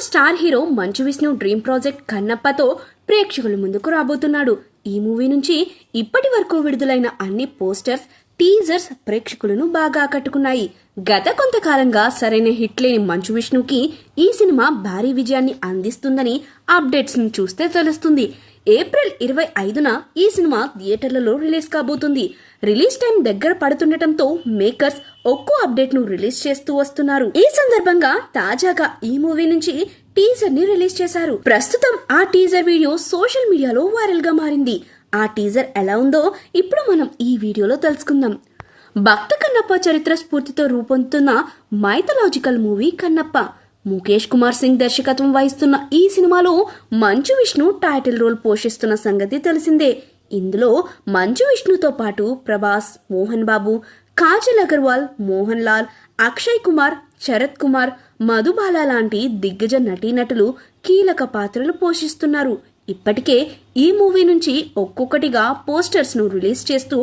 Bollywood star hero Manchu Vishnu dream project కన్నప్పతో ప్రేక్షకుల ముందుకు రాబోతున్నాడు. ఈ మూవీ నుంచి ఇప్పటి వరకు విడుదలైన అన్ని పోస్టర్స్, టీజర్స్ ప్రేక్షకులను బాగా ఆకట్టుకున్నాయి. గత కొంతకాలంగా సరైన హిట్ లేని మంచు విష్ణుకి ఈ సినిమా భారీ విజయాన్ని అందిస్తుందని అప్డేట్స్ ను చూస్తే తెలుస్తుంది. ఏప్రిల్ 25న ఈ సినిమా థియేటర్లలో రిలీజ్ కాబోతుంది. రిలీజ్ టైం దగ్గర పడుతుండటంతో మేకర్స్ ఒక్కో అప్డేట్ ను రిలీజ్ చేస్తూ వస్తున్నారు. ఈ సందర్భంగా తాజాగా ఈ మూవీ నుంచి టీజర్ ని రిలీజ్ చేశారు. ప్రస్తుతం ఆ టీజర్ వీడియో సోషల్ మీడియాలో వైరల్ గా మారింది. ఆ టీజర్ ఎలా ఉందో ఇప్పుడు మనం ఈ వీడియోలో తెలుసుకుందాం. భక్త కన్నప్ప చరిత్ర స్ఫూర్తితో రూపొందుతున్న మైథలాజికల్ మూవీ కన్నప్ప. ముఖేష్ కుమార్ సింగ్ దర్శకత్వం వహిస్తున్న ఈ సినిమాలో మంచు విష్ణు టైటిల్ రోల్ పోషిస్తున్న సంగతి తెలిసిందే. ఇందులో మంచు విష్ణుతో పాటు ప్రభాస్, మోహన్ బాబు, కాజల్ అగర్వాల్, మోహన్ లాల్, అక్షయ్ కుమార్, శరత్ కుమార్, మధుబాల లాంటి దిగ్గజ నటీనటులు కీలక పాత్రలు పోషిస్తున్నారు. ఇప్పటికే ఈ మూవీ నుంచి ఒక్కొక్కటిగా పోస్టర్స్ ను రిలీజ్ చేస్తూ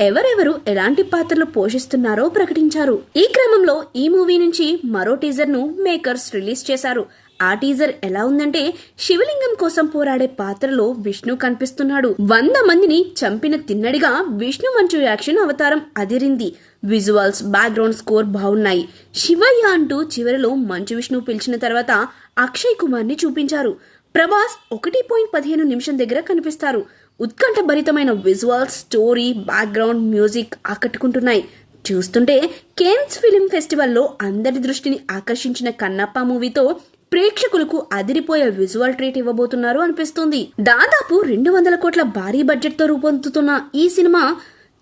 ఎవరెవరు ఎలాంటి పాత్రలు పోషిస్తున్నారో ప్రకటించారు. ఈ క్రమంలో ఈ మూవీ నుంచి మరో టీజర్ ను మేకర్స్ రిలీజ్ చేశారు. ఆ టీజర్ ఎలా ఉందంటే, శివలింగం కోసం పోరాడే పాత్రలో విష్ణు కనిపిస్తున్నాడు. 100 మందిని చంపిన తిన్నడిగా విష్ణు మంచు యాక్షన్ అవతారం అదిరింది. విజువల్స్, బ్యాక్గ్రౌండ్ స్కోర్ బాగున్నాయి. శివయ్య అంటూ చివరిలో మంచు విష్ణు పిలిచిన తర్వాత అక్షయ్ కుమార్ ని చూపించారు. ప్రభాస్ 1.15 నిమిషం దగ్గర కనిపిస్తారు. ఉత్కంఠభరితమైన విజువల్స్, స్టోరీ, బ్యాక్గ్రౌండ్, మ్యూజిక్ ఆకట్టుకుంటున్నాయి. చూస్తుంటే కేన్స్ ఫిలిం ఫెస్టివల్లో అందరి దృష్టిని ఆకర్షించిన కన్నప్ప మూవీతో ప్రేక్షకులకు అదిరిపోయే విజువల్ ట్రీట్ ఇవ్వబోతున్నారు అనిపిస్తుంది. దాదాపు 200 కోట్ల భారీ బడ్జెట్ తో రూపొందుతున్న ఈ సినిమా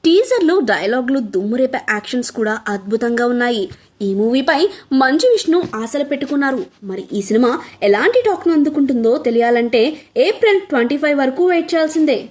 టీజర్లు, డైలాగులు, దుమ్మురేపే యాక్షన్స్ కూడా అద్భుతంగా ఉన్నాయి. ఈ మూవీపై మంచు విష్ణు ఆశలు పెట్టుకున్నారు. మరి ఈ సినిమా ఎలాంటి టాక్ ను అందుకుంటుందో తెలియాలంటే ఏప్రిల్ 25 వరకు వెయిట్ చేయాల్సిందే.